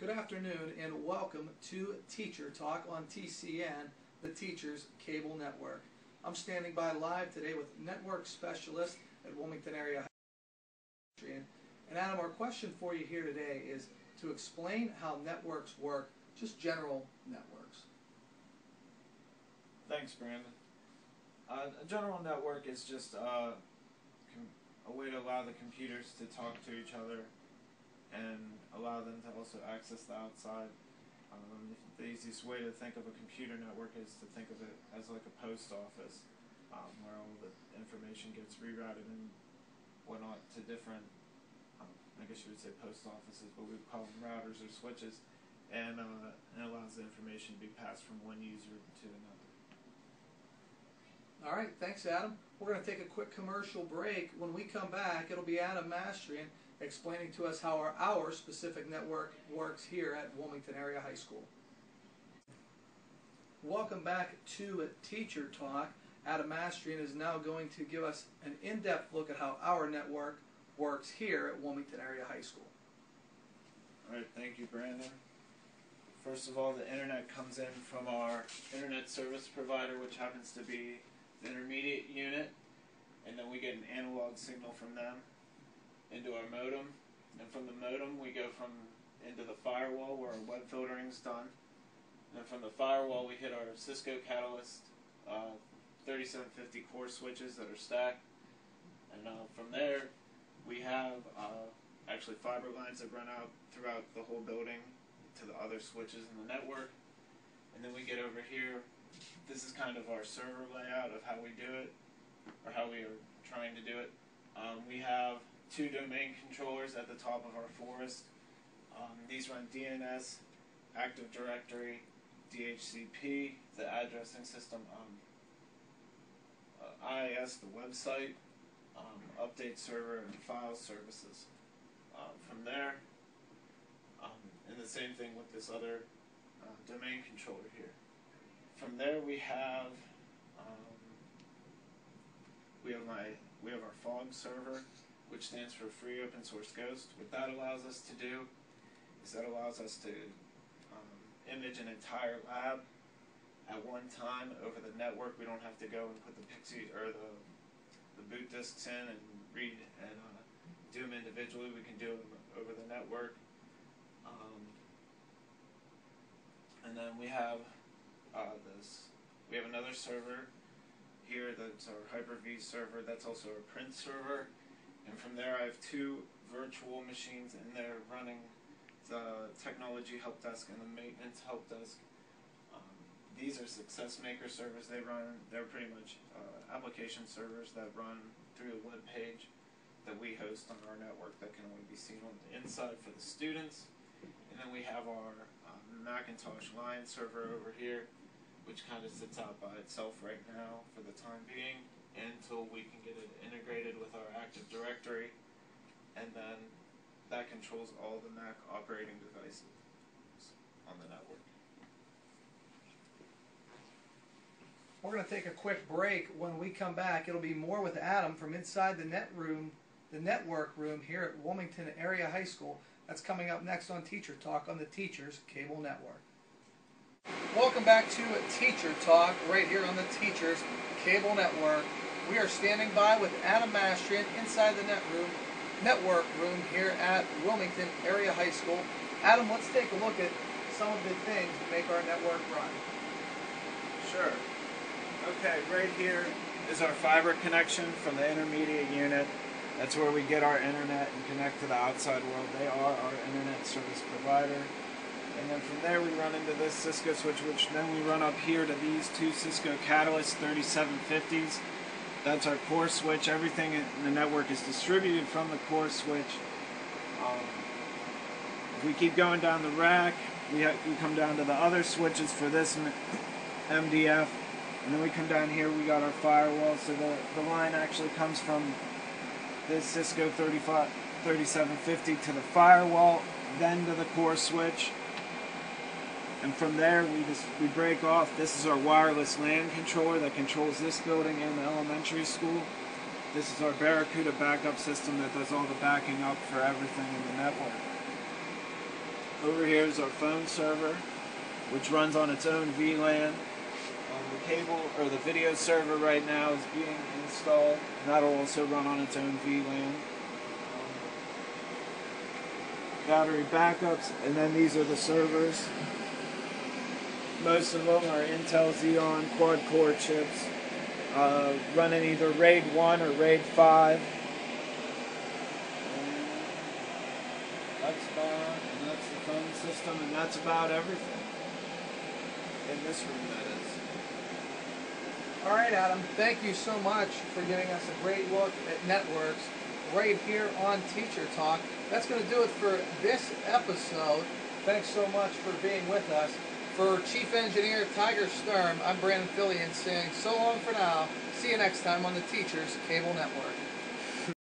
Good afternoon and welcome to Teacher Talk on TCN, the Teachers Cable Network. I'm standing by live today with Network Specialist at Wilmington Area Mastrian. And Adam, our question for you here today is to explain how networks work, just general networks. Thanks, Brandon. A general network is just a way to allow the computers to talk to each other and allow them to also access the outside. The easiest way to think of a computer network is to think of it as like a post office, where all the information gets rerouted and whatnot to different, I guess you would say post offices, but we would call them routers or switches, and it allows the information to be passed from one user to another. All right, thanks, Adam. We're going to take a quick commercial break. When we come back, it'll be Adam Mastrian explaining to us how our specific network works here at Wilmington Area High School. Welcome back to Teacher Talk. Adam Mastrian is now going to give us an in-depth look at how our network works here at Wilmington Area High School. All right, thank you, Brandon. First of all, the internet comes in from our internet service provider, which happens to be the intermediate unit, and then we get an analog signal from them into our modem, and from the modem we go into the firewall where our web filtering is done, and then from the firewall we hit our Cisco Catalyst 3750 core switches that are stacked, and from there we have actually fiber lines that run out throughout the whole building to the other switches in the network, and then we get over here. This is kind of our server layout of how we do it, or how we are trying to do it. We have two domain controllers at the top of our forest. These run DNS, Active Directory, DHCP, the addressing system, IIS, the website, update server, and file services. From there, and the same thing with this other domain controller here. From there we have our FOG server, which stands for Free Open Source Ghost. What that allows us to do is that allows us to image an entire lab at one time over the network. We don't have to go and put the Pixie or the boot disks in and read and do them individually. We can do them over the network. And then we have another server here that's our Hyper-V server. That's also a print server. And from there I have two virtual machines in there running the technology help desk and the maintenance help desk. These are Success Maker servers. They're pretty much application servers that run through a web page that we host on our network that can only be seen on the inside for the students. And then we have our Macintosh Lion server over here, which kind of sits out by itself right now for the time being until we can get it integrated with our Active Directory, and then that controls all the Mac operating devices on the network. We're going to take a quick break. When we come back, it'll be more with Adam from inside the network room here at Wilmington Area High School. That's coming up next on Teacher Talk on the Teachers Cable Network. Welcome back to Teacher Talk right here on the Teachers Cable Network. We are standing by with Adam Mastrian inside the network room here at Wilmington Area High School. Adam, let's take a look at some of the things that make our network run. Sure. Okay, right here is our fiber connection from the intermediate unit. That's where we get our internet and connect to the outside world. They are our internet service provider. And then from there we run into this Cisco switch, which then we run up here to these two Cisco Catalyst 3750s. That's our core switch. Everything in the network is distributed from the core switch. If we keep going down the rack, we come down to the other switches for this MDF. And then we come down here, we got our firewall. So the line actually comes from this Cisco 3750 to the firewall, then to the core switch. And from there, we break off. This is our wireless LAN controller that controls this building and the elementary school. This is our Barracuda backup system that does all the backing up for everything in the network. Over here is our phone server, which runs on its own VLAN. The cable or the video server right now is being installed, and that'll also run on its own VLAN. Battery backups, and then these are the servers. Most of them are Intel Xeon quad-core chips, running either RAID 1 or RAID 5. And that's the phone system, and that's about everything in this room, that is. All right, Adam, thank you so much for giving us a great look at networks right here on Teacher Talk. That's going to do it for this episode. Thanks so much for being with us. For Chief Engineer Tiger Sturm, I'm Brandon Fillion saying so long for now. See you next time on the Teachers Cable Network.